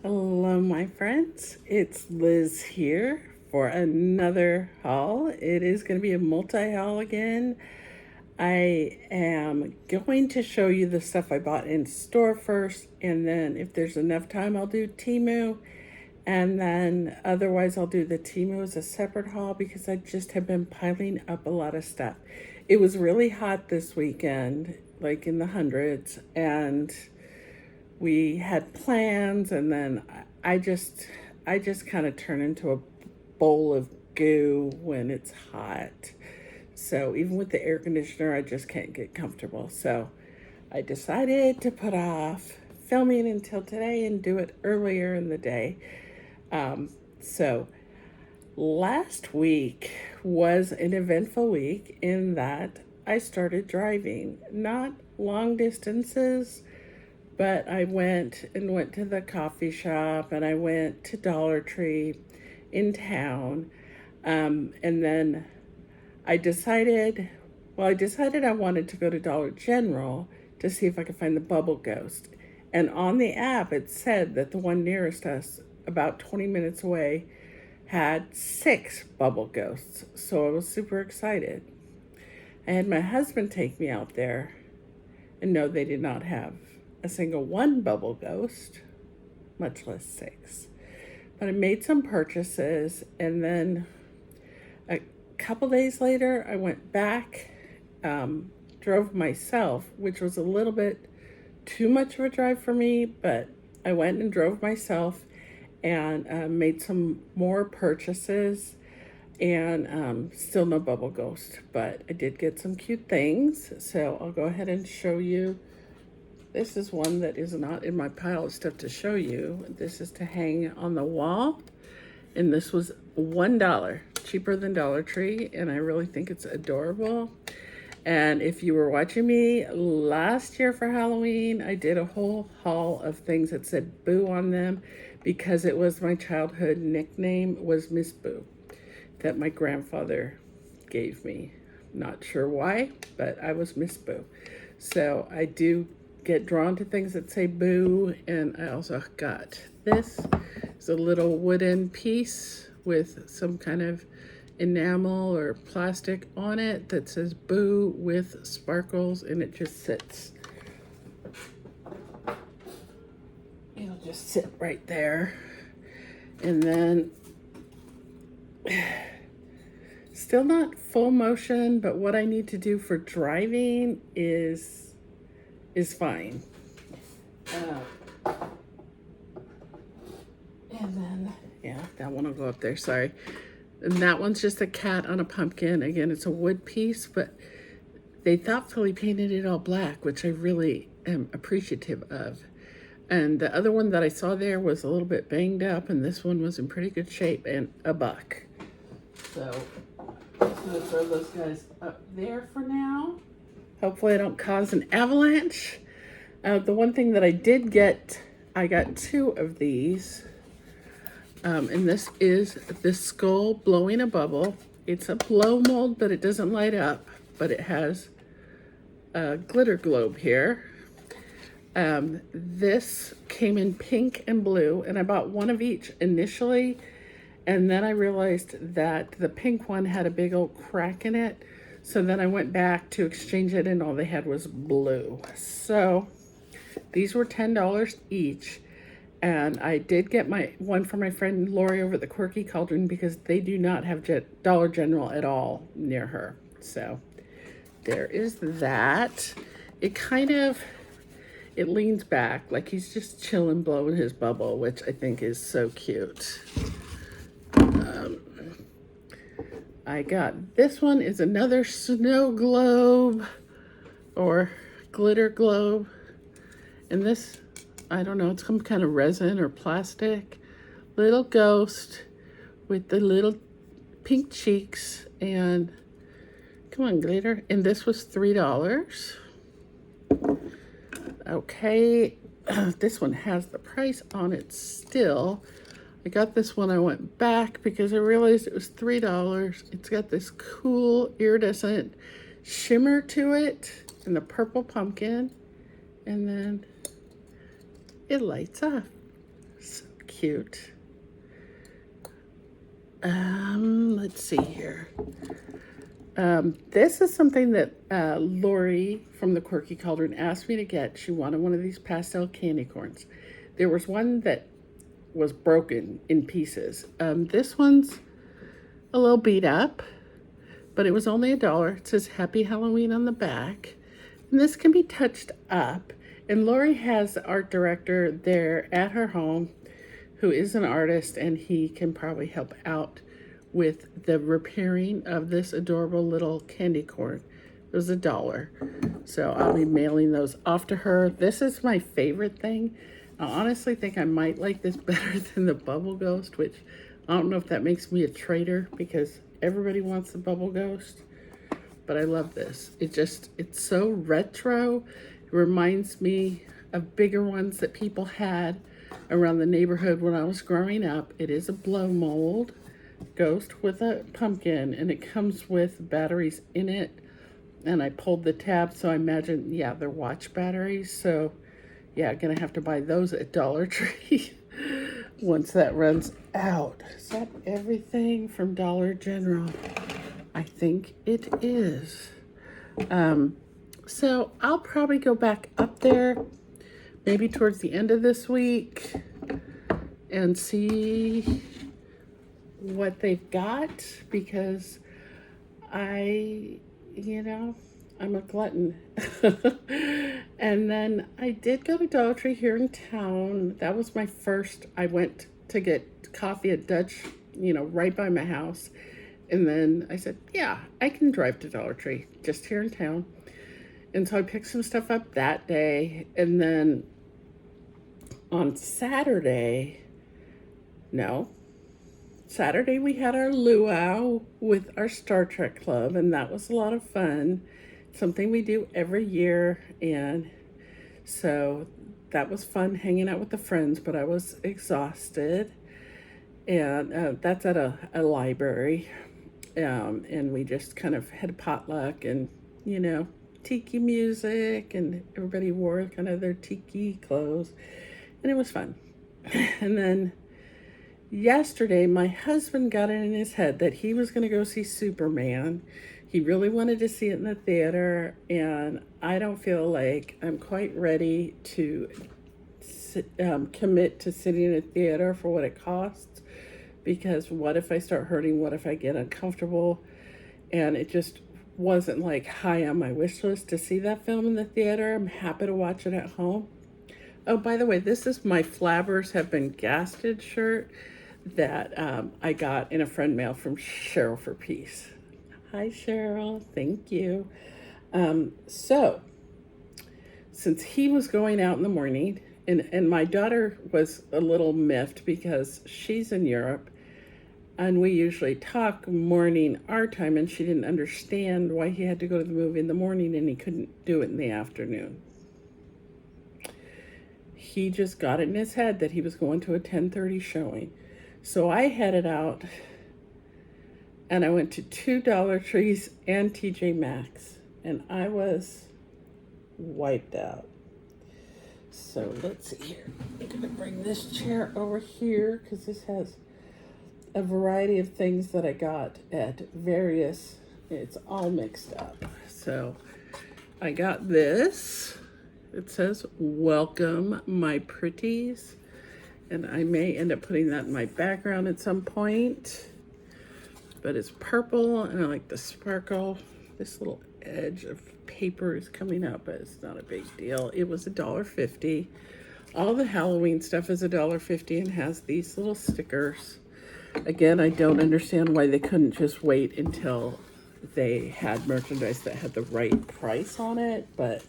Hello, my friends. It's Liz here for another haul. It is going to be a multi haul again. I am going to show you the stuff I bought in store first, and then if there's enough time, I'll do Temu. And then otherwise, I'll do the Temu as a separate haul because I just have been piling up a lot of stuff. It was really hot this weekend, like in the hundreds, and we had plans, and then I just kind of turn into a bowl of goo when it's hot. So even with the air conditioner, I just can't get comfortable. So I decided to put off filming until today and do it earlier in the day. So last week was an eventful week in that I started driving, not long distances, but I went to the coffee shop, and I went to Dollar Tree in town. And then I decided, I decided I wanted to go to Dollar General to see if I could find the Bubble Ghost. And on the app, it said that the one nearest us, about 20 minutes away, had 6 Bubble Ghosts. So I was super excited. I had my husband take me out there, and no, they did not have a single one Bubble Ghost, much less 6. But I made some purchases, and then a couple days later, I went back, drove myself, which was a little bit too much of a drive for me, but I went and drove myself and made some more purchases, and still no Bubble Ghost, but I did get some cute things. So I'll go ahead and show you. This is one that is not in my pile of stuff to show you. This is to hang on the wall, and this was $1, cheaper than Dollar Tree, and I really think it's adorable. And if you were watching me last year for Halloween, I did a whole haul of things that said Boo on them because it was my childhood nickname was Miss Boo that my grandfather gave me. Not sure why, but I was Miss Boo. So I do get drawn to things that say Boo, and I also got this. It's a little wooden piece with some kind of enamel or plastic on it that says Boo with sparkles, and it just sits. It'll just sit right there. And then still not full motion, but what I need to do for driving is fine. And then, yeah, that one will go up there, sorry. And that one's just a cat on a pumpkin. Again, it's a wood piece, but they thoughtfully painted it all black, which I really am appreciative of. And the other one that I saw there was a little bit banged up, and this one was in pretty good shape, and $1. So I'm just gonna throw those guys up there for now. Hopefully I don't cause an avalanche. The one thing that I did get, I got 2 of these. And this is the skull blowing a bubble. It's a blow mold, but it doesn't light up, but it has a glitter globe here. This came in pink and blue, and I bought one of each initially, and then I realized that the pink one had a big old crack in it. So then I went back to exchange it, and all they had was blue. So these were $10 each. And I did get my one for my friend Lori over at the Quirky Cauldron because they do not have Dollar General at all near her. So there is that. It leans back like he's just chilling, blowing his bubble, which I think is so cute. I got this one is another snow globe or glitter globe. And this, I don't know, it's some kind of resin or plastic. Little ghost with the little pink cheeks, and come on, glitter. And this was $3. Okay, this one has the price on it still. I got this one, I went back because I realized it was $3. It's got this cool iridescent shimmer to it and the purple pumpkin, and then it lights up. So cute. Let's see here. This is something that Lori from the Quirky Cauldron asked me to get. She wanted one of these pastel candy corns. There was one that was broken in pieces. This one's a little beat up, but it was only $1. It says Happy Halloween on the back. And this can be touched up. And Lori has the art director there at her home who is an artist, and he can probably help out with the repairing of this adorable little candy corn. It was $1. So I'll be mailing those off to her. This is my favorite thing. I honestly think I might like this better than the Bubble Ghost, which I don't know if that makes me a traitor because everybody wants the Bubble Ghost. But I love this. It's so retro. It reminds me of bigger ones that people had around the neighborhood when I was growing up. It is a blow mold ghost with a pumpkin, and it comes with batteries in it. And I pulled the tab, so I imagine, yeah, they're watch batteries. So yeah, gonna have to buy those at Dollar Tree once that runs out. Is that everything from Dollar General? I think it is. So I'll probably go back up there maybe towards the end of this week and see what they've got, because I'm a glutton. And then I did go to Dollar Tree here in town. That was my first. I went to get coffee at Dutch, right by my house. And then I said, yeah, I can drive to Dollar Tree just here in town. And so I picked some stuff up that day. And then on Saturday we had our luau with our Star Trek club, and that was a lot of fun. Something we do every year, and so that was fun hanging out with the friends, but I was exhausted. And that's at a library, and we just kind of had a potluck and, tiki music, and everybody wore kind of their tiki clothes, and it was fun. And then yesterday, my husband got it in his head that he was going to go see Superman. He really wanted to see it in the theater, and I don't feel like I'm quite ready to commit to sitting in a theater for what it costs, because what if I start hurting? What if I get uncomfortable? And it just wasn't like high on my wish list to see that film in the theater. I'm happy to watch it at home. Oh, by the way, this is my Flabbers Have Been Gasted shirt that I got in a friend mail from Cheryl for Peace. Hi, Cheryl. Thank you. So, since he was going out in the morning, and my daughter was a little miffed because she's in Europe, and we usually talk morning our time, and she didn't understand why he had to go to the movie in the morning and he couldn't do it in the afternoon. He just got it in his head that he was going to a 10:30 showing. So I headed out, and I went to 2 Dollar Trees and TJ Maxx, and I was wiped out. So let's see here. I'm going to bring this chair over here because this has a variety of things that I got at various, it's all mixed up. So I got this. It says, "Welcome, my pretties." And I may end up putting that in my background at some point. But it's purple, and I like the sparkle. This little edge of paper is coming up, but it's not a big deal. It was $1.50. All the Halloween stuff is $1.50 and has these little stickers. Again, I don't understand why they couldn't just wait until they had merchandise that had the right price on it, but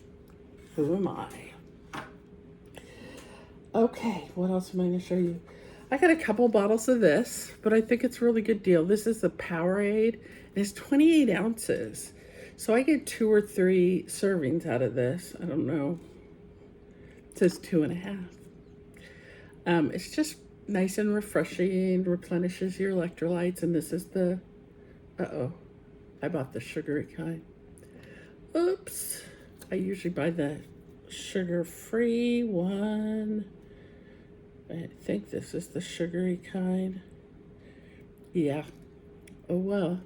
who am I? Okay, what else am I going to show you? I got a couple bottles of this, but I think it's a really good deal. This is the Powerade, and it's 28 ounces. So I get 2 or 3 servings out of this. I don't know. It says 2.5. It's just nice and refreshing, replenishes your electrolytes, and this is the, I bought the sugary kind. Oops. I usually buy the sugar-free one. I think this is the sugary kind. Yeah. Oh well.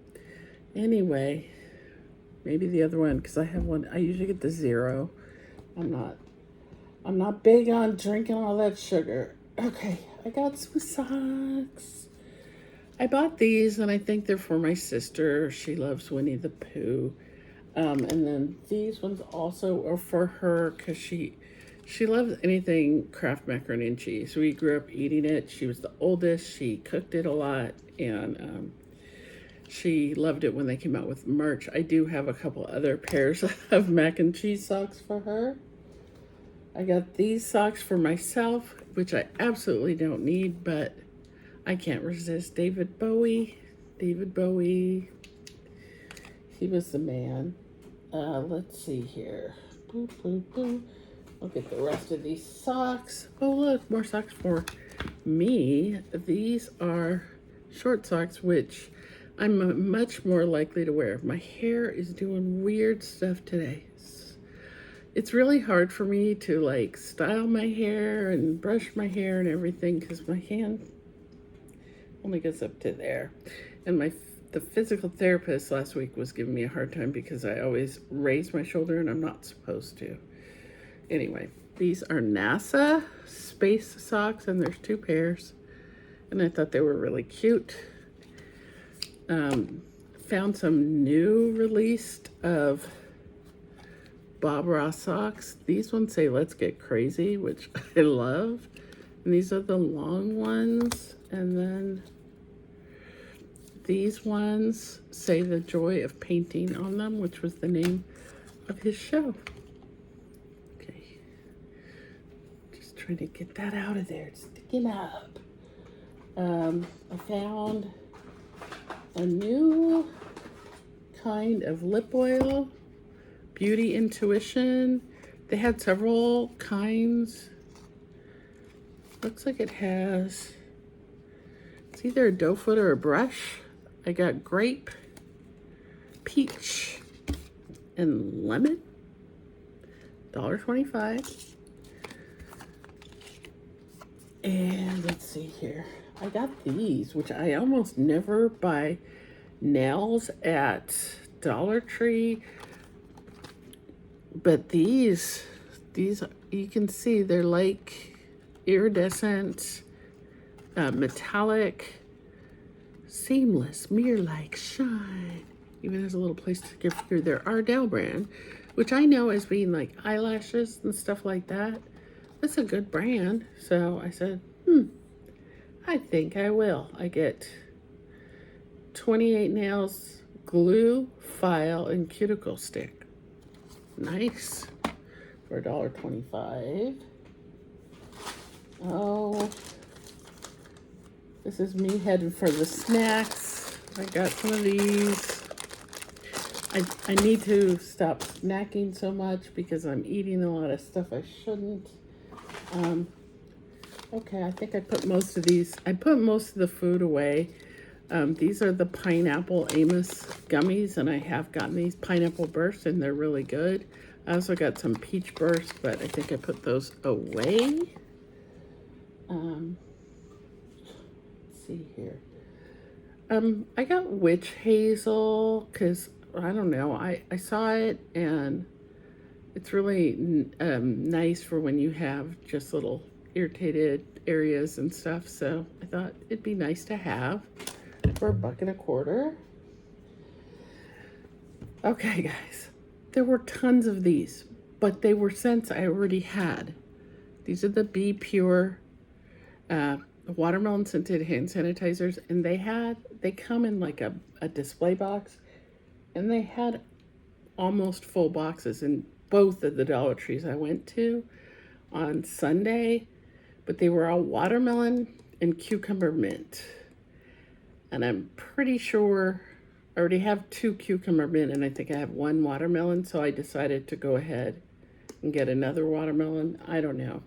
Anyway, maybe the other one because I have one. I usually get the zero. I'm not. I'm not big on drinking all that sugar. Okay, I got some socks. I bought these and I think they're for my sister. She loves Winnie the Pooh. And then these ones also are for her because she loves anything Kraft macaroni and cheese. We grew up eating it. She was the oldest. She cooked it a lot, and she loved it when they came out with merch. I do have a couple other pairs of mac and cheese socks for her. I got these socks for myself, which I absolutely don't need, but I can't resist David Bowie. David Bowie, he was the man. Let's see here. Boop, boop, boop. I'll get the rest of these socks. Oh, look, more socks for me. These are short socks, which I'm much more likely to wear. My hair is doing weird stuff today. It's really hard for me to like style my hair and brush my hair and everything because my hand only goes up to there. And the physical therapist last week was giving me a hard time because I always raise my shoulder and I'm not supposed to. Anyway, these are NASA space socks and there's 2 pairs. And I thought they were really cute. Found some new released of Bob Ross socks. These ones say let's get crazy, which I love. And these are the long ones. And then these ones say the joy of painting on them, which was the name of his show. Okay. Just trying to get that out of there. It's sticking up. I found a new kind of lip oil, Beauty Intuition. They had several kinds. Looks like it has, it's either a doe foot or a brush. I got grape, peach, and lemon. $1.25. And let's see here. I got these, which I almost never buy nails at Dollar Tree. But these you can see they're like iridescent, metallic, seamless, mirror-like shine. Even has a little place to get through their Ardell brand, which I know as being like eyelashes and stuff like that. That's a good brand. So I said, I think I will. I get 28 nails, glue, file, and cuticle stick. Nice. For $1.25. Oh, this is me heading for the snacks. I got some of these. I need to stop snacking so much because I'm eating a lot of stuff I shouldn't. Okay, I think I put most of these. I put most of the food away. These are the pineapple Amos gummies, and I have gotten these pineapple bursts, and they're really good. I also got some peach bursts, but I think I put those away. Let's see here. I got witch hazel because I don't know. I saw it, and it's really nice for when you have just little irritated areas and stuff. So I thought it'd be nice to have for $1.25. Okay, guys, there were tons of these, but they were scents I already had. These are the Be Pure watermelon scented hand sanitizers, and they come in like a display box, and they had almost full boxes in both of the Dollar Trees I went to on Sunday, but they were all watermelon and cucumber mint. And I'm pretty sure I already have 2 cucumber mint, and I think I have 1 watermelon, so I decided to go ahead and get another watermelon. I don't know.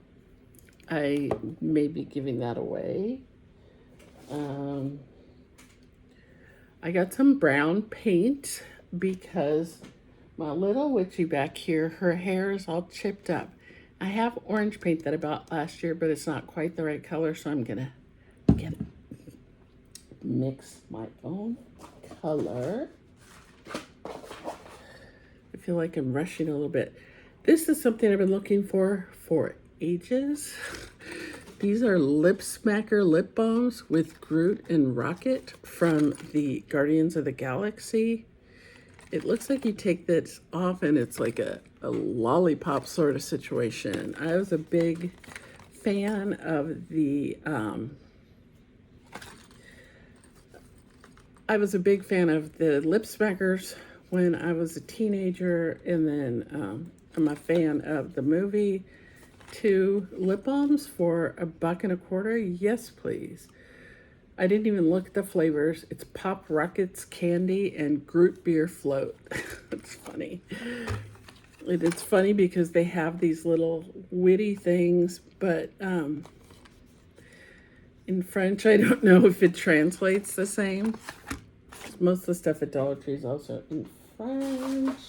I may be giving that away. I got some brown paint because my little witchy back here, her hair is all chipped up. I have orange paint that I bought last year, but it's not quite the right color, so I'm gonna get mix my own color. I feel like I'm rushing a little bit. This is something I've been looking for ages. These are Lip Smacker lip balms with Groot and Rocket from the Guardians of the Galaxy. It looks like you take this off and it's like a lollipop sort of situation. I was a big fan of the lip smackers when I was a teenager, and then I'm a fan of the movie. 2 lip balms for $1.25. Yes, please. I didn't even look at the flavors. It's Pop Rockets Candy and Groot Beer Float. It's funny. It's funny because they have these little witty things, but in French, I don't know if it translates the same. Most of the stuff at Dollar Tree is also in French.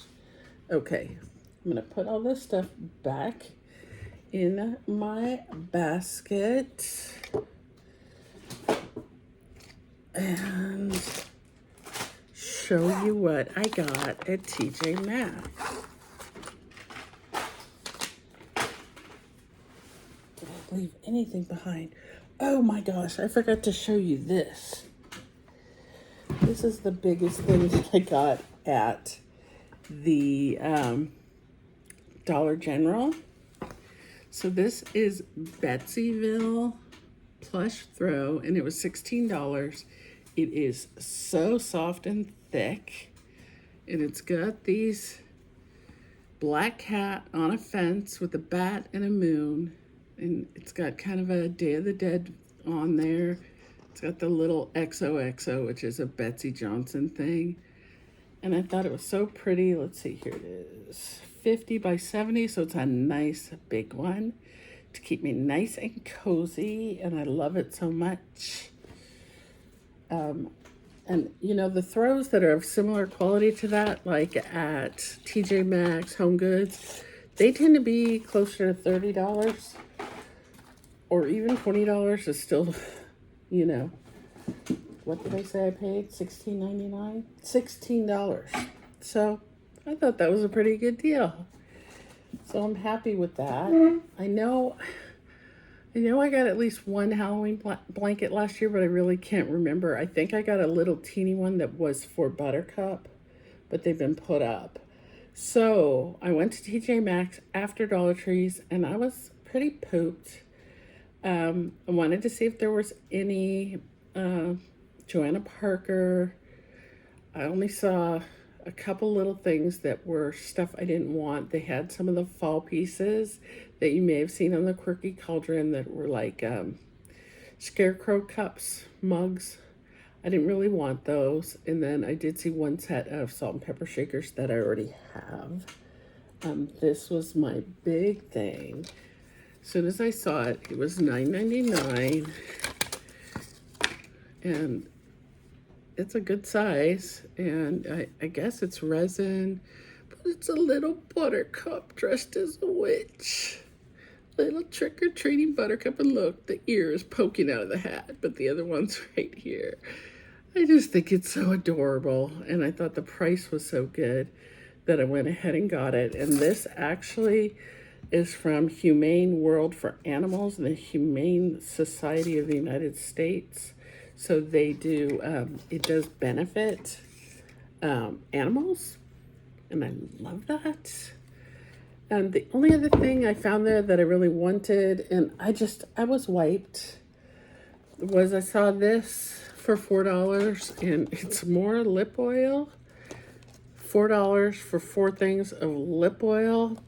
Okay, I'm gonna put all this stuff back in my basket and show you what I got at TJ Maxx. Did I leave anything behind? Oh my gosh, I forgot to show you this. This is the biggest thing that I got at the Dollar General. So this is Betsyville plush throw, and it was $16. It is so soft and thick, and it's got these black cat on a fence with a bat and a moon, and it's got kind of a Day of the Dead on there. It's got the little XOXO, which is a Betsy Johnson thing, and I thought it was so pretty. Let's see, here it is. 50 by 70, so it's a nice big one to keep me nice and cozy, and I love it so much. And you know, the throws that are of similar quality to that, like at TJ Maxx, Home Goods, they tend to be closer to $30, or even $20 is still, you know, what did I say I paid? $16.99? $16. So I thought that was a pretty good deal. So I'm happy with that. I know I got at least one Halloween blanket last year, but I really can't remember. I think I got a little teeny one that was for Buttercup, but they've been put up. So I went to TJ Maxx after Dollar Trees, and I was pretty pooped. I wanted to see if there was any Joanna Parker. I only saw a couple little things that were stuff I didn't want. They had some of the fall pieces that you may have seen on the Quirky Cauldron that were like scarecrow cups, mugs. I didn't really want those. And then I did see one set of salt and pepper shakers that I already have. This was my big thing. As soon as I saw it, it was $9.99. And it's a good size, and I guess it's resin, but it's a little Buttercup dressed as a witch. Little trick-or-treating Buttercup, and look, the ear is poking out of the hat, but the other one's right here. I just think it's so adorable, and I thought the price was so good that I went ahead and got it. And this actually is from Humane World for Animals and the Humane Society of the United States. So they do, it does benefit animals, and I love that. And the only other thing I found there that I really wanted, and I was wiped, was I saw this for $4, and it's more lip oil. $4 for 4 things of lip oil.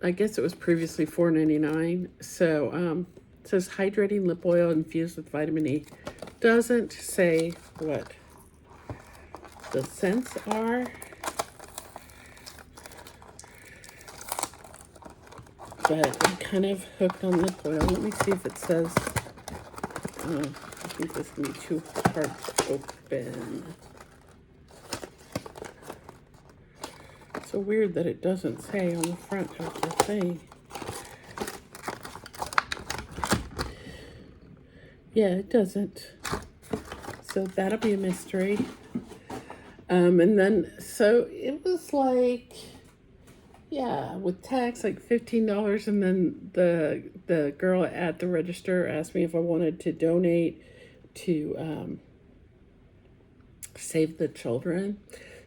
I guess it was previously $4.99. So, it says hydrating lip oil infused with vitamin E. Doesn't say what the scents are. But I'm kind of hooked on lip oil. Let me see if it says, I think this is going to be too hard to open. So weird that it doesn't say on the front of the thing. Yeah, it doesn't. So that'll be a mystery. And then, so it was like, yeah, with tax, like $15. And then the girl at the register asked me if I wanted to donate to Save the Children.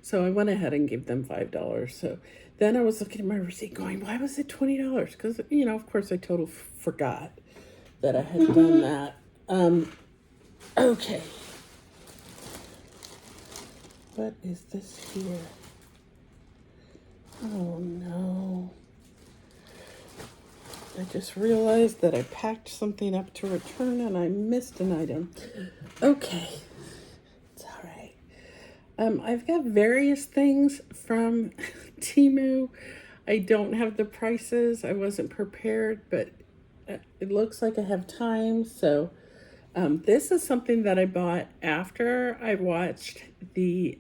So I went ahead and gave them $5. So then I was looking at my receipt going, why was it $20? Because, you know, of course I totally forgot that I had done that. Okay. What is this here? Oh no. I just realized that I packed something up to return and I missed an item. Okay. It's all right. I've got various things from Temu. I don't have the prices. I wasn't prepared, but it looks like I have time. So this is something that I bought after I watched the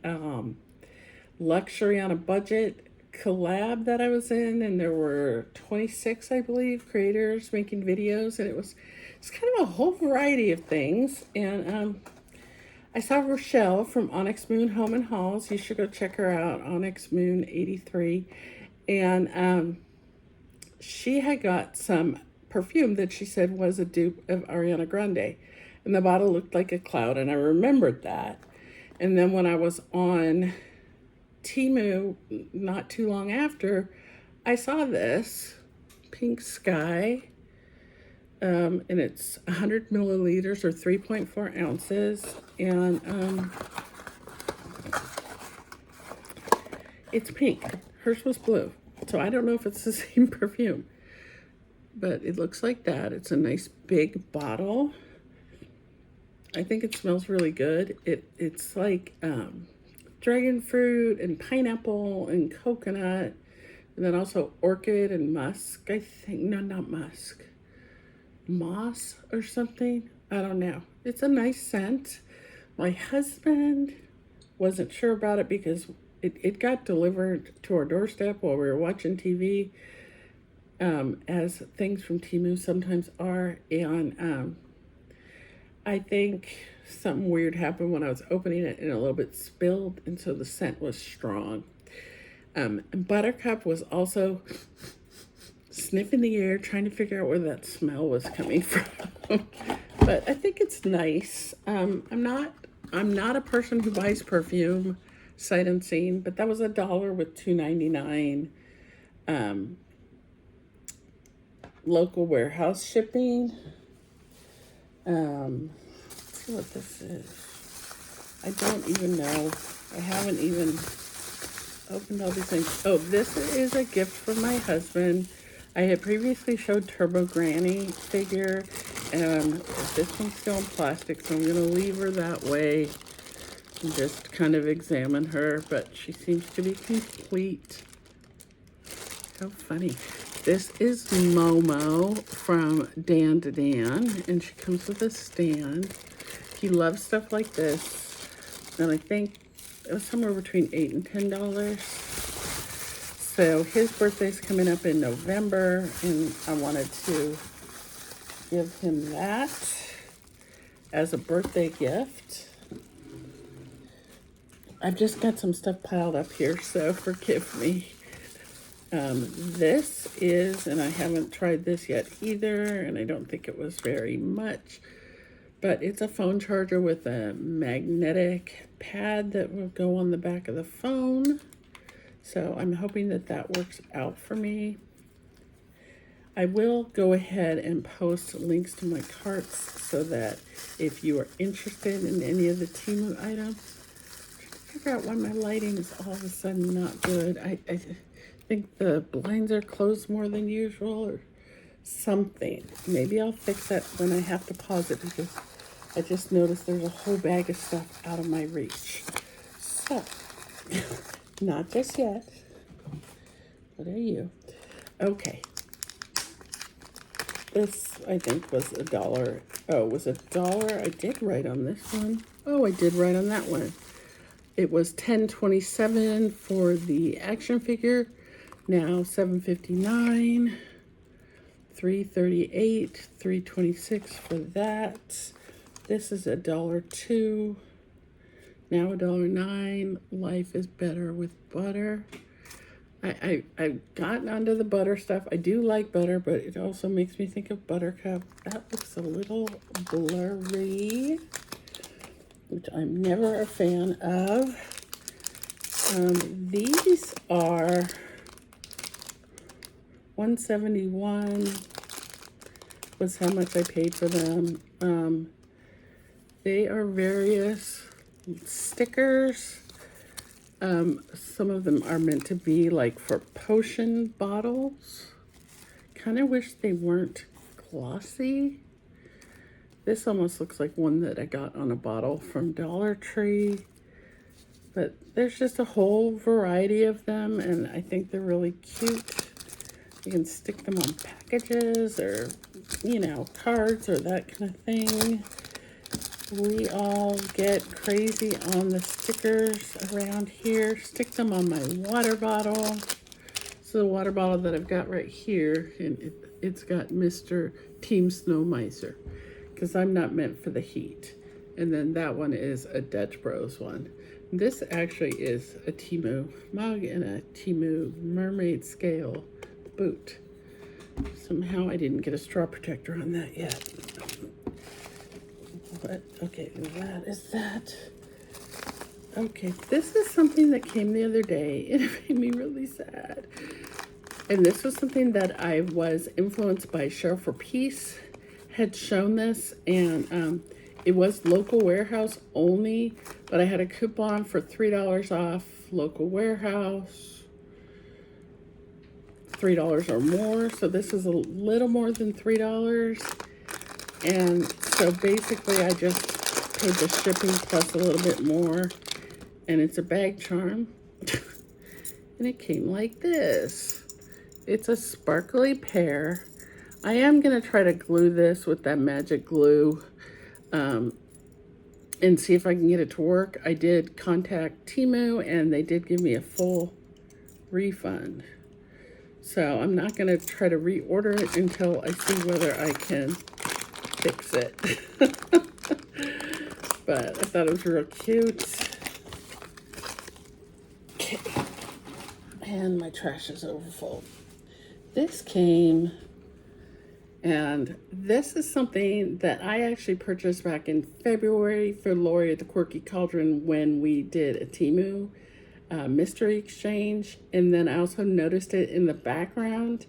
Luxury on a Budget collab that I was in, and there were 26, I believe, creators making videos, and it's kind of a whole variety of things. And I saw Rochelle from Onyx Moon Home and Halls. You should go check her out, Onyx Moon 83. And she had got some perfume that she said was a dupe of Ariana Grande. And the bottle looked like a cloud, and I remembered that. And then when I was on Temu not too long after, I saw this Pink Sky, and it's 100 milliliters or 3.4 ounces, and it's pink. Hers was blue, so I don't know if it's the same perfume, but it looks like that. It's a nice big bottle. I think it smells really good. It's like dragon fruit and pineapple and coconut, and then also orchid and musk, I think. No, not musk. Moss or something. I don't know. It's a nice scent. My husband wasn't sure about it because it got delivered to our doorstep while we were watching TV, as things from Temu sometimes are. And I think something weird happened when I was opening it, and a little bit spilled, and so the scent was strong. And Buttercup was also sniffing the air, trying to figure out where that smell was coming from. But I think it's nice. I'm not a person who buys perfume sight unseen, but that was $1 with $2.99 local warehouse shipping. Let's see what this is. I don't even know. I haven't even opened all these things. Oh, this is a gift from my husband. I had previously showed Turbo Granny figure. This one's still in plastic, so I'm going to leave her that way and just kind of examine her, but she seems to be complete. How funny. This is Momo from Dan to Dan, and she comes with a stand. He loves stuff like this, and I think it was somewhere between $8 and $10. So his birthday's coming up in November, and I wanted to give him that as a birthday gift. I've just got some stuff piled up here, so forgive me. This is, and I haven't tried this yet either, and I don't think it was very much, but it's a phone charger with a magnetic pad that will go on the back of the phone. So I'm hoping that that works out for me. I will go ahead and post links to my carts so that if you are interested in any of the Temu items, figure out why my lighting is all of a sudden not good. I think the blinds are closed more than usual or something. Maybe I'll fix that when I have to pause it, because I just noticed there's a whole bag of stuff out of my reach. So, not just yet. What are you? Okay. This, I think, was $1. Oh, it was $1. I did write on this one. Oh, I did write on that one. It was $10.27 for the action figure. Now $7.59. $3.38, $3.26 for that. This is $1.02. Now $1.09. Life is better with butter. I've gotten onto the butter stuff. I do like butter, but it also makes me think of Buttercup. That looks a little blurry, which I'm never a fan of. These are $171 was how much I paid for them. They are various stickers. Some of them are meant to be like for potion bottles. Kind of wish they weren't glossy. This almost looks like one that I got on a bottle from Dollar Tree. But there's just a whole variety of them, and I think they're really cute. You can stick them on packages or, you know, cards or that kind of thing. We all get crazy on the stickers around here. Stick them on my water bottle. So the water bottle that I've got right here, and it's got Mr. Team Snow Miser, because I'm not meant for the heat. And then that one is a Dutch Bros one. This actually is a Temu mug and a Temu mermaid scale boot. Somehow I didn't get a straw protector on that yet. But okay, that is that. Okay, this is something that came the other day and it made me really sad. And this was something that I was influenced by Share for Peace had shown this, and it was local warehouse only, but I had a coupon for $3 off local warehouse, $3 or more. So this is a little more than $3. And so basically I just paid the shipping plus a little bit more, and it's a bag charm. And it came like this. It's a sparkly pear. I am gonna try to glue this with that magic glue and see if I can get it to work. I did contact Temu and they did give me a full refund. So I'm not gonna try to reorder it until I see whether I can fix it. But I thought it was real cute. Okay. And my trash is overfull. This came, and this is something that I actually purchased back in February for Lori at the Quirky Cauldron when we did a Temu mystery exchange. And then I also noticed it in the background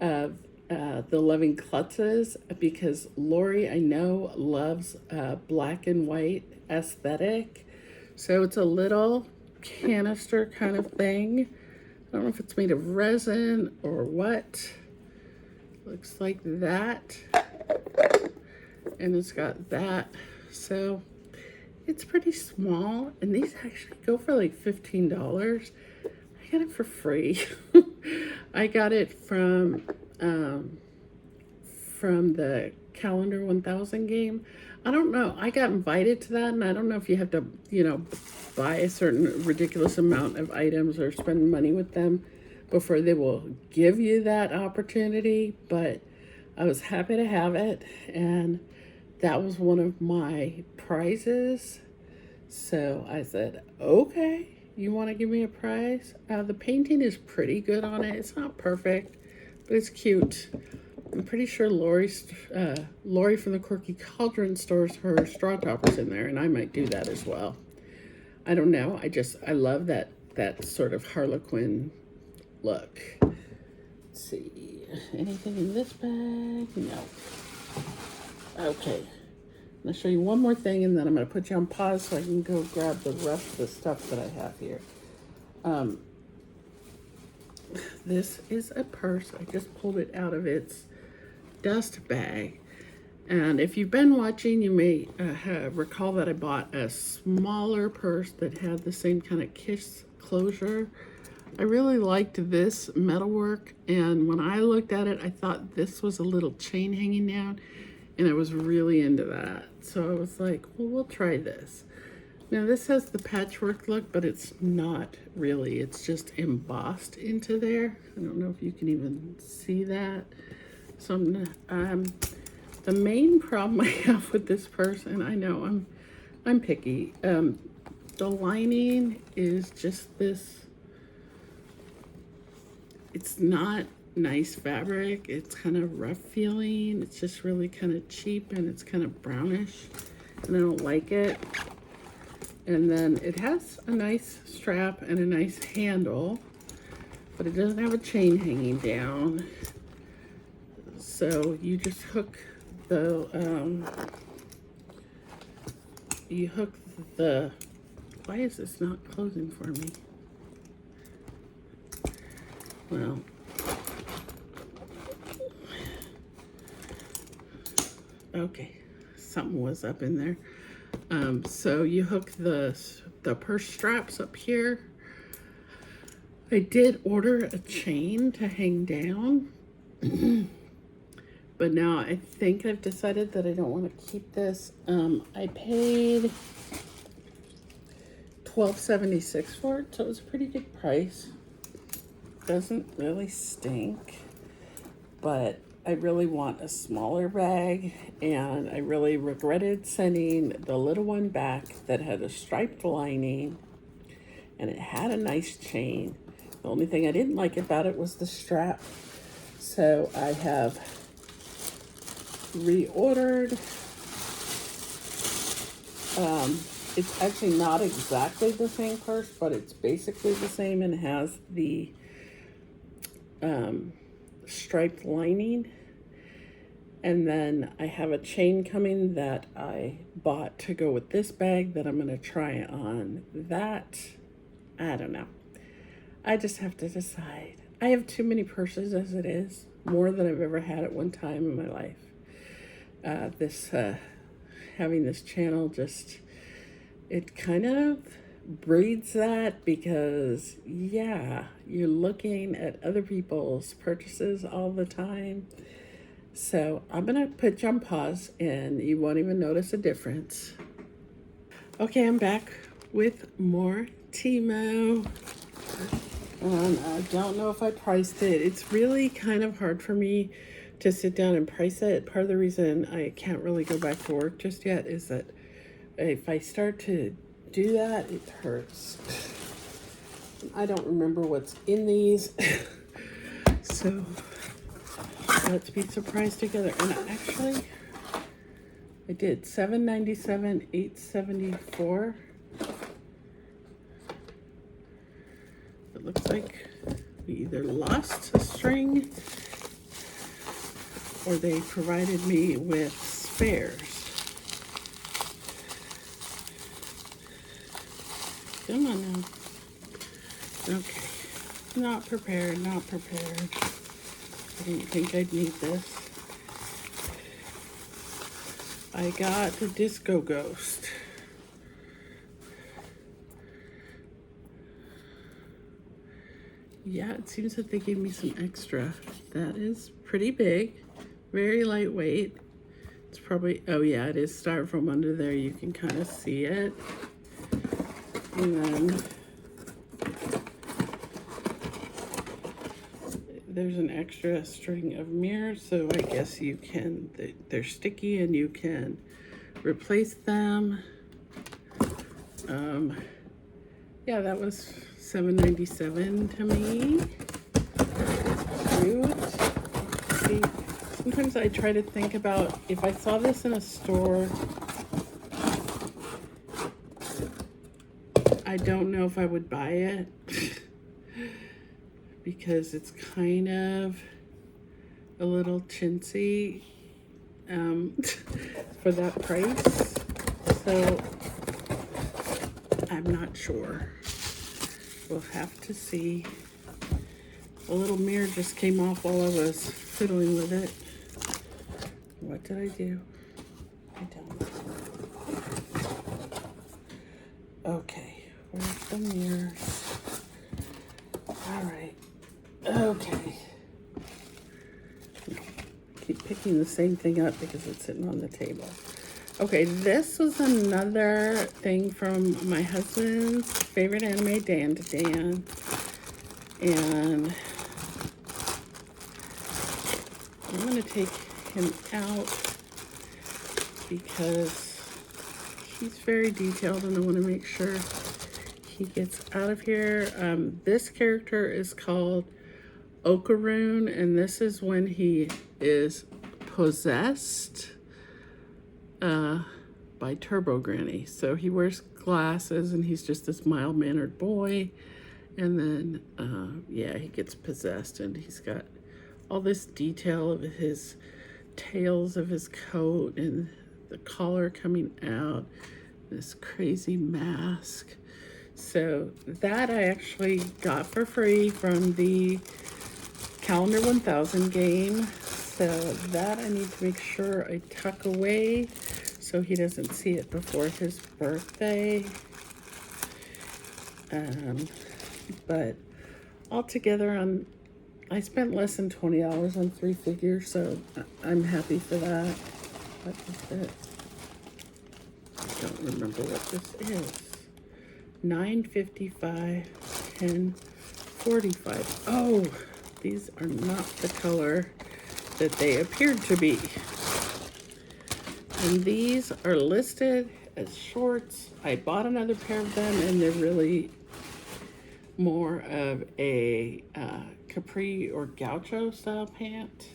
of the Loving Klutzes, because Lori, I know, loves black and white aesthetic. So it's a little canister kind of thing. I don't know if it's made of resin or what. Looks like that. And it's got that. So it's pretty small. And these actually go for like $15. I got it for free. I got it from the Calendar 1000 game. I don't know. I got invited to that, and I don't know if you have to, you know, buy a certain ridiculous amount of items or spend money with them before they will give you that opportunity. But I was happy to have it, and that was one of my prizes. So I said, okay, you want to give me a prize? The painting is pretty good on it. It's not perfect, but it's cute. I'm pretty sure Lori from the Quirky Cauldron stores her straw toppers in there, and I might do that as well. I don't know. I love that sort of Harlequin look. Let's see. Anything in this bag? No. Okay. I'm going to show you one more thing, and then I'm going to put you on pause so I can go grab the rest of the stuff that I have here. This is a purse. I just pulled it out of its dust bag. And if you've been watching, you may recall that I bought a smaller purse that had the same kind of kiss closure. I really liked this metalwork, and when I looked at it, I thought this was a little chain hanging down, and I was really into that. So I was like, well, we'll try this. Now this has the patchwork look, but it's not really. It's just embossed into there. I don't know if you can even see that. So the main problem I have with this purse, and I know I'm picky. The lining is just this. It's not nice fabric. It's kind of rough feeling. It's just really kind of cheap, and it's kind of brownish, and I don't like it. And then it has a nice strap and a nice handle, but it doesn't have a chain hanging down. So you just hook the, why is this not closing for me? Well, okay, something was up in there. So you hook the purse straps up here. I did order a chain to hang down, but now I think I've decided that I don't want to keep this. I paid $12.76 for it, so it was a pretty good price. Doesn't really stink, but I really want a smaller bag, and I really regretted sending the little one back that had a striped lining, and it had a nice chain. The only thing I didn't like about it was the strap. So I have reordered. It's actually not exactly the same purse, but it's basically the same and has the striped lining. And then I have a chain coming that I bought to go with this bag that I'm going to try on. That, I don't know. I just have to decide. I have too many purses as it is, more than I've ever had at one time in my life. Having this channel just, it kind of breeds that, because yeah, you're looking at other people's purchases all the time. So I'm gonna put you on pause and you won't even notice a difference. Okay, I'm back with more Temu. I don't know if I priced it. It's really kind of hard for me to sit down and price it. Part of the reason I can't really go back to work just yet is that if I start to do that, it hurts. I don't remember what's in these. So let's be surprised together. And actually, I did $7.97, $8.74. It looks like we either lost a string or they provided me with spares. Come on now. Okay. Not prepared, not prepared. I didn't think I'd need this. I got the Disco Ghost. Yeah, it seems that they gave me some extra. That is pretty big, very lightweight. It's probably, oh yeah, it is styrofoam under there. You can kind of see it. And then there's an extra string of mirrors, so I guess you can, they're sticky and you can replace them. Yeah, that was $7.97 to me. Cute. See, sometimes I try to think about if I saw this in a store, I don't know if I would buy it because it's kind of a little chintzy for that price. So I'm not sure. We'll have to see. The little mirror just came off while I was fiddling with it. What did I do? I don't know. Okay, where's the mirrors? All right. Okay. Keep picking the same thing up because it's sitting on the table. Okay, this was another thing from my husband's favorite anime, Dan to Dan. And I'm going to take him out because he's very detailed and I want to make sure he gets out of here. This character is called Okaroon, and this is when he is possessed by Turbo Granny. So he wears glasses and he's just this mild-mannered boy. And then, yeah, he gets possessed and he's got all this detail of his tails of his coat and the collar coming out, this crazy mask. So that I actually got for free from the Calendar 1000 game. So that I need to make sure I tuck away so he doesn't see it before his birthday. But altogether, I spent less than $20 on 3 figures, so I'm happy for that. What is it? I don't remember what this is. $9.55, $10.45. Oh, these are not the color that they appeared to be. And these are listed as shorts. I bought another pair of them, and they're really more of a capri or gaucho style pant.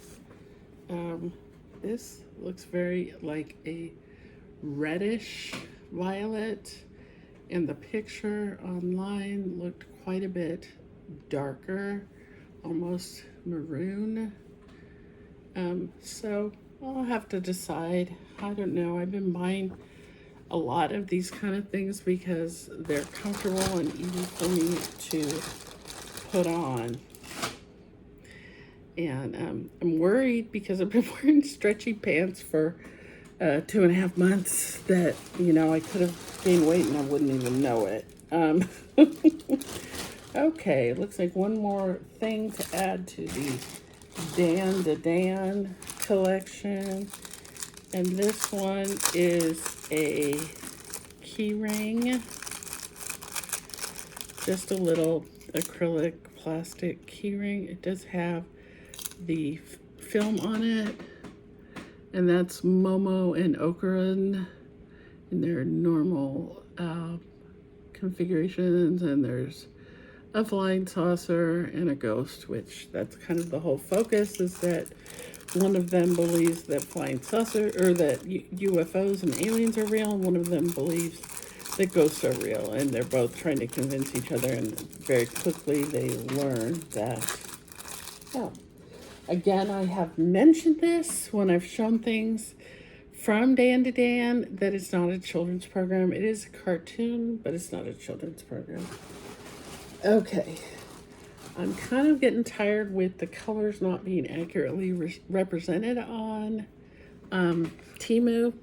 This looks very like a reddish violet, and the picture online looked quite a bit darker, almost maroon. So I'll have to decide. I don't know. I've been buying a lot of these kind of things because they're comfortable and easy for me to put on. And I'm worried because I've been wearing stretchy pants for 2.5 months that, you know, I could have gained weight and I wouldn't even know it. Okay, looks like one more thing to add to the Dan to Dan collection. And this one is a key ring, just a little acrylic plastic key ring. It does have the film on it, and that's Momo and Okaran in their normal configurations, and there's a flying saucer and a ghost, which that's kind of the whole focus, is that one of them believes that flying saucer or that UFOs and aliens are real, and one of them believes that ghosts are real, and they're both trying to convince each other, and very quickly they learn that, oh, again, I have mentioned this when I've shown things from Dan to Dan, that it's not a children's program. It is a cartoon, but it's not a children's program. Okay, I'm kind of getting tired with the colors not being accurately represented on Temu.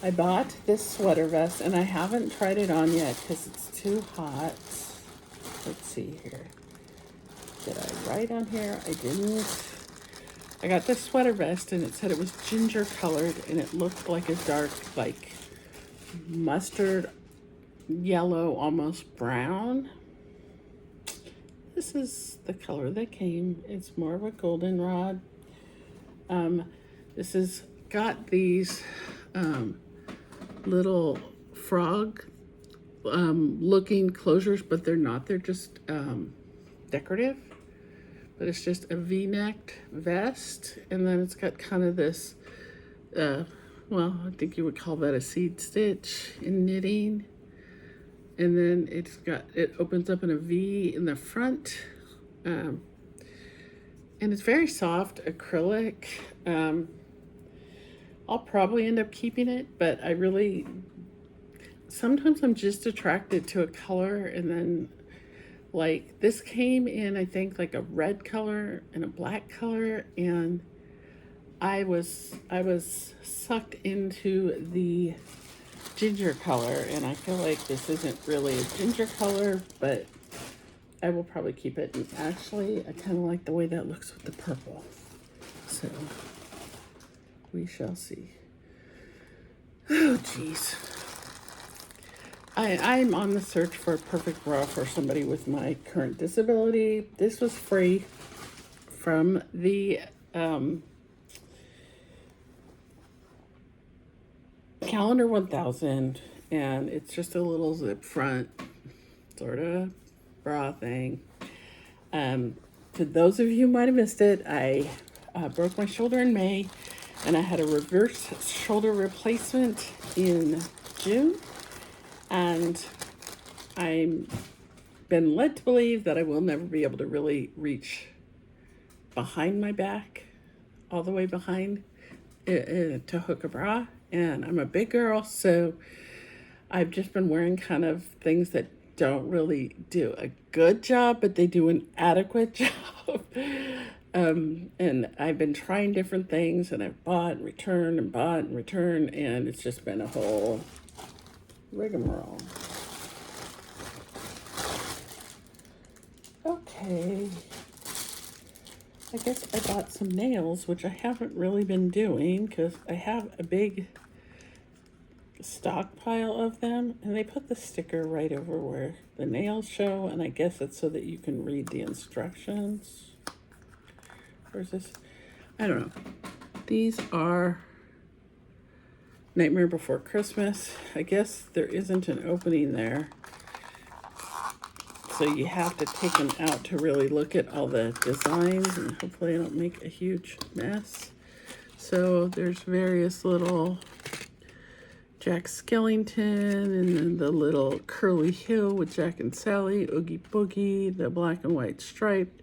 I bought this sweater vest, and I haven't tried it on yet because it's too hot. Let's see here. Did I write on here? I didn't. I got this sweater vest, and it said it was ginger colored, and it looked like a dark, like mustard yellow, almost brown. This is the color that came. It's more of a goldenrod. This has got these little frog looking closures, but they're not. They're just decorative. But it's just a V-necked vest, and then it's got kind of this, well, I think you would call that a seed stitch in knitting. And then it opens up in a V in the front. And it's very soft acrylic. I'll probably end up keeping it, but sometimes I'm just attracted to a color, and then like this came in, I think, like a red color and a black color, and I was sucked into the ginger color, and I feel like this isn't really a ginger color, but I will probably keep it. And actually, I kind of like the way that looks with the purple, so we shall see. Oh, jeez. I'm on the search for a perfect bra for somebody with my current disability. This was free from the Calendar 1000, and it's just a little zip front sort of bra thing. To those of you who might have missed it, I broke my shoulder in May, and I had a reverse shoulder replacement in June, and I'm been led to believe that I will never be able to really reach behind my back, all the way behind to hook a bra. And I'm a big girl, so I've just been wearing kind of things that don't really do a good job, but they do an adequate job. And I've been trying different things, and I've bought and returned and bought and returned, and it's just been a whole rigmarole. Okay. I guess I bought some nails, which I haven't really been doing because I have a big stockpile of them, and they put the sticker right over where the nails show, and I guess it's so that you can read the instructions. Or is this? I don't know. These are Nightmare Before Christmas. I guess there isn't an opening there, so you have to take them out to really look at all the designs, and hopefully I don't make a huge mess. So there's various little Jack Skellington, and then the little Curly Hill with Jack and Sally, Oogie Boogie, the black and white striped.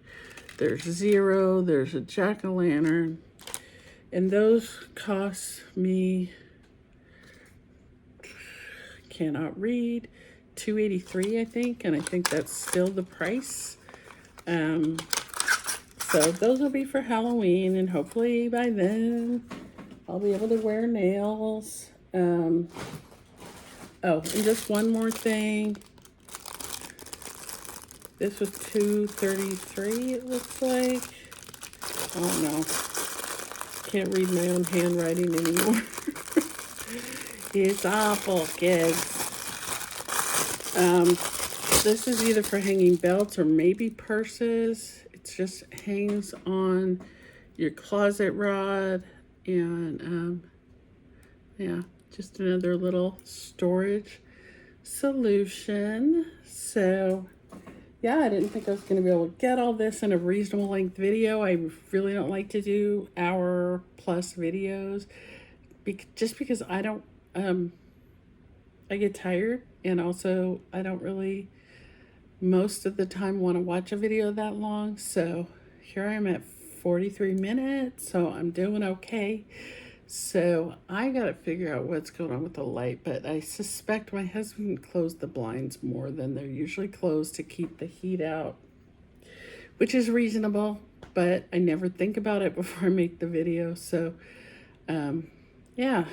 There's Zero, there's a jack-o'-lantern, and those cost me, cannot read, $2.83 I think, and I think that's still the price. So those will be for Halloween, and hopefully by then I'll be able to wear nails. Oh, and just one more thing. This was $2.33, it looks like. Oh no, can't read my own handwriting anymore. It's awful, kids. This is either for hanging belts or maybe purses. It just hangs on your closet rod, and yeah, just another little storage solution. So yeah, I didn't think I was going to be able to get all this in a reasonable length video. I really don't like to do hour plus videos just because I don't, I get tired, and also I don't really most of the time want to watch a video that long. So here I am at 43 minutes, so I'm doing okay. So I gotta figure out what's going on with the light, but I suspect my husband closed the blinds more than they're usually closed to keep the heat out, which is reasonable, but I never think about it before I make the video. So yeah,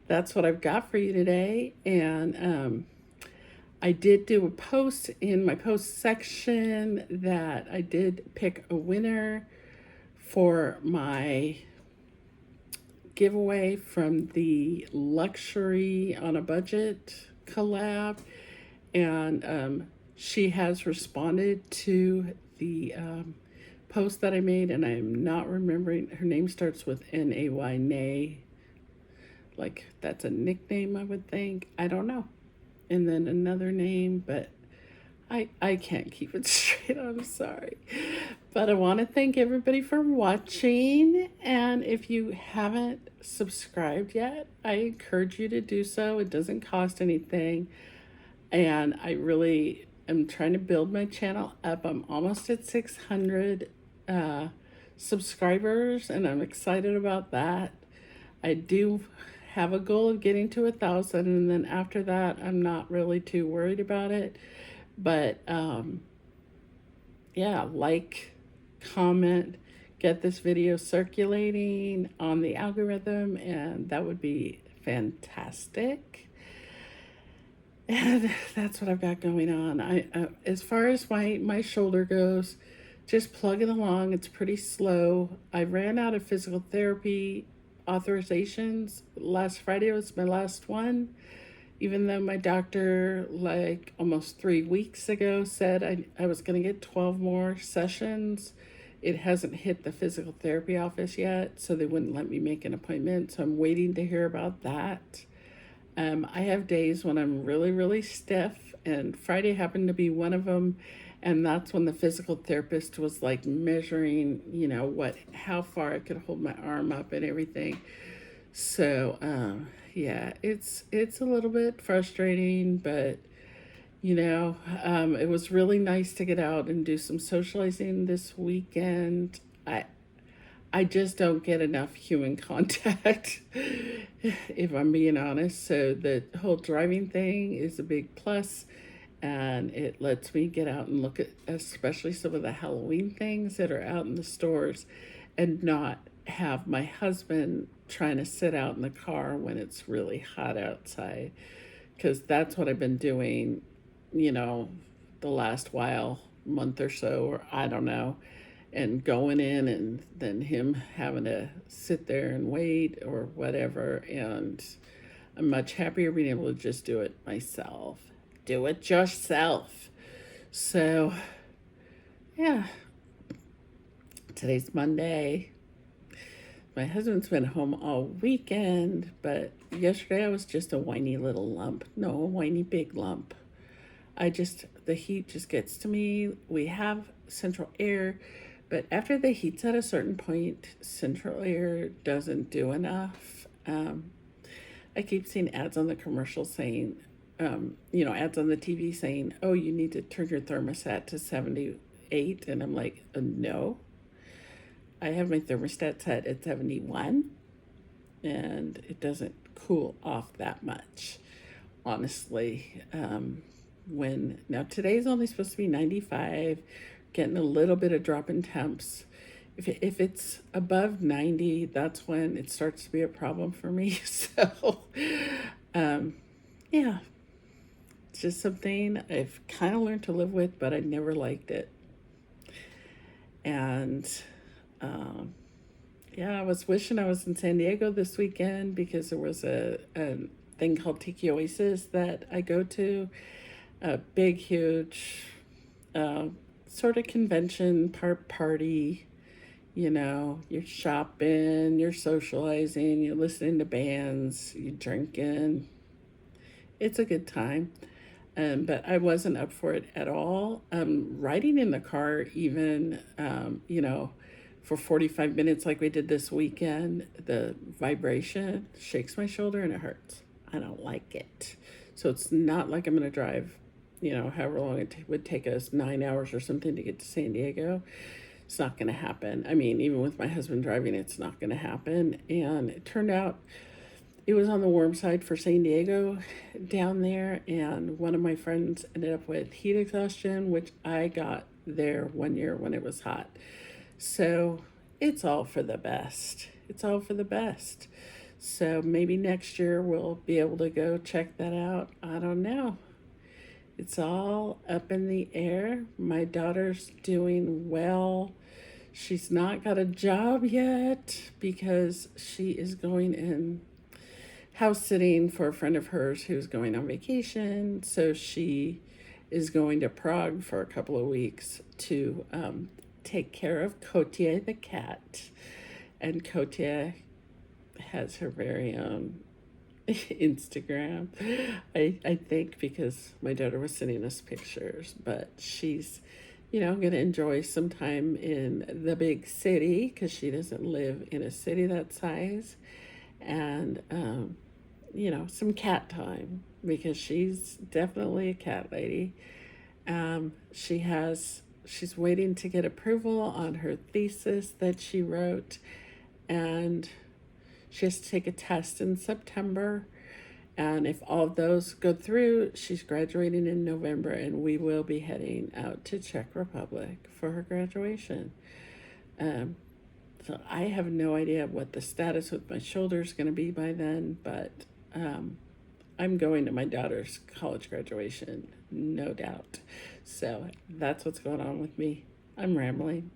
that's what I've got for you today. And I did do a post in my post section that I did pick a winner for my giveaway from the Luxury on a Budget collab, and she has responded to the post that I made, and I'm not remembering. Her name starts with N-A-Y, Nay, like that's a nickname, I would think. I don't know. And then another name, but I can't keep it straight. I'm sorry. But I want to thank everybody for watching. And if you haven't subscribed yet, I encourage you to do so. It doesn't cost anything. And I really am trying to build my channel up. I'm almost at 600 subscribers, and I'm excited about that. I do have a goal of getting to 1,000, and then after that, I'm not really too worried about it. But yeah, like, comment, get this video circulating on the algorithm, and that would be fantastic. And that's what I've got going on. As far as my shoulder goes, just plugging along. It's pretty slow. I ran out of physical therapy authorizations. Last Friday was my last one, even though my doctor, like almost 3 weeks ago, said I was going to get 12 more sessions. It hasn't hit the physical therapy office yet, so they wouldn't let me make an appointment. So I'm waiting to hear about that. I have days when I'm really, really stiff, and Friday happened to be one of them. And that's when the physical therapist was like measuring, how far I could hold my arm up and everything. So, yeah, it's a little bit frustrating, but it was really nice to get out and do some socializing this weekend. I just don't get enough human contact, if I'm being honest. So the whole driving thing is a big plus, and it lets me get out and look at, especially some of the Halloween things that are out in the stores, and not have my husband trying to sit out in the car when it's really hot outside, because that's what I've been doing, you know, the last month or so, or I don't know, and going in and then him having to sit there and wait or whatever. And I'm much happier being able to just do it myself. Do it yourself. So, yeah, today's Monday. My husband's been home all weekend, but yesterday I was just a whiny little lump. No, a whiny big lump. The heat just gets to me. We have central air, but after the heat's at a certain point, central air doesn't do enough. I keep seeing ads on the commercial saying, ads on the TV saying, oh, you need to turn your thermostat to 78. And I'm like, no. I have my thermostat set at 71, and it doesn't cool off that much, honestly. Now today's only supposed to be 95, getting a little bit of drop in temps. If it's above 90, that's when it starts to be a problem for me. So, yeah, it's just something I've kind of learned to live with, but I never liked it. And, yeah, I was wishing I was in San Diego this weekend, because there was a thing called Tiki Oasis that I go to, a big, huge sort of convention party. You're shopping, you're socializing, you're listening to bands, you're drinking. It's a good time. But I wasn't up for it at all. Riding in the car, even, for 45 minutes like we did this weekend, the vibration shakes my shoulder and it hurts. I don't like it. So it's not like I'm going to drive, however long it would take us, 9 hours or something to get to San Diego. It's not going to happen. I mean, even with my husband driving, it's not going to happen. And it turned out it was on the warm side for San Diego down there. And one of my friends ended up with heat exhaustion, which I got there one year when it was hot. So it's all for the best. It's all for the best. So maybe next year we'll be able to go check that out. I don't know. It's all up in the air. My daughter's doing well. She's not got a job yet because she is going in house sitting for a friend of hers who's going on vacation. So she is going to Prague for a couple of weeks to take care of Kotia the cat. And Kotia has her very own Instagram, I think, because my daughter was sending us pictures. But she's, going to enjoy some time in the big city because she doesn't live in a city that size. And, some cat time because she's definitely a cat lady. She's waiting to get approval on her thesis that she wrote, and she has to take a test in September. And if all of those go through, she's graduating in November, and we will be heading out to Czech Republic for her graduation. So I have no idea what the status with my shoulder is going to be by then, but I'm going to my daughter's college graduation, no doubt. So that's what's going on with me. I'm rambling.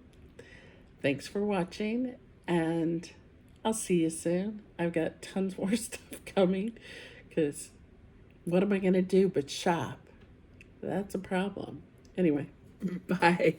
Thanks for watching, and I'll see you soon. I've got tons more stuff coming because what am I going to do but shop? That's a problem. Anyway, bye.